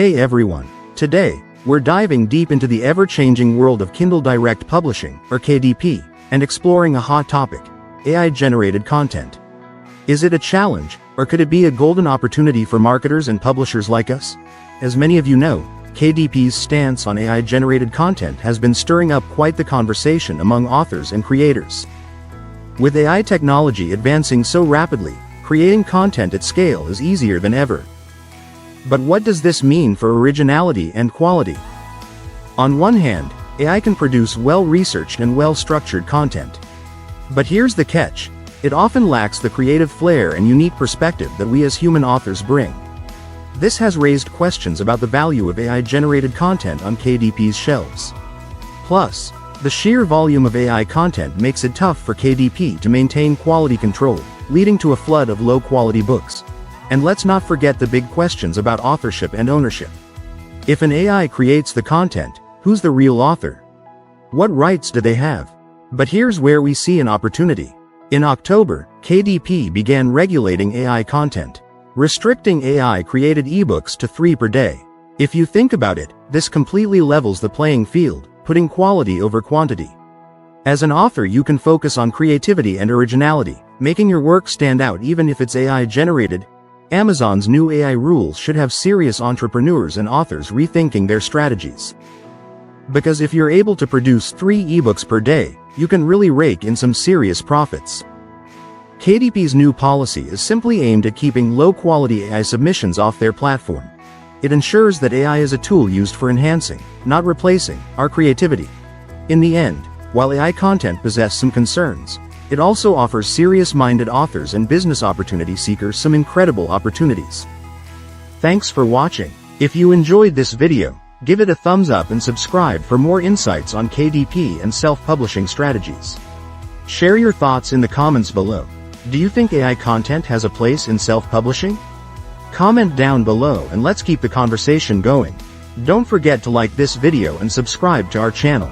Hey everyone! Today, we're diving deep into the ever-changing world of Kindle Direct Publishing, or KDP, and exploring a hot topic: AI-generated content. Is it a challenge, or could it be a golden opportunity for marketers and publishers like us? As many of you know, KDP's stance on AI-generated content has been stirring up quite the conversation among authors and creators. With AI technology advancing so rapidly, creating content at scale is easier than ever. But what does this mean for originality and quality? On one hand, AI can produce well-researched and well-structured content. But here's the catch: it often lacks the creative flair and unique perspective that we as human authors bring. This has raised questions about the value of AI-generated content on KDP's shelves. Plus, the sheer volume of AI content makes it tough for KDP to maintain quality control, leading to a flood of low-quality books. And let's not forget the big questions about authorship and ownership. If an AI creates the content, who's the real author? What rights do they have? But here's where we see an opportunity. In October, KDP began regulating AI content, restricting AI-created ebooks to 3 per day. If you think about it, this completely levels the playing field, putting quality over quantity. As an author, you can focus on creativity and originality, making your work stand out even if it's AI-generated. Amazon's new AI rules should have serious entrepreneurs and authors rethinking their strategies. Because if you're able to produce 3 ebooks per day, you can really rake in some serious profits. KDP's new policy is simply aimed at keeping low-quality AI submissions off their platform. It ensures that AI is a tool used for enhancing, not replacing, our creativity. In the end, while AI content possesses some concerns, it also offers serious-minded authors and business opportunity seekers some incredible opportunities. Thanks for watching. If you enjoyed this video, give it a thumbs up and subscribe for more insights on KDP and self-publishing strategies. Share your thoughts in the comments below. Do you think AI content has a place in self-publishing? Comment down below and let's keep the conversation going. Don't forget to like this video and subscribe to our channel.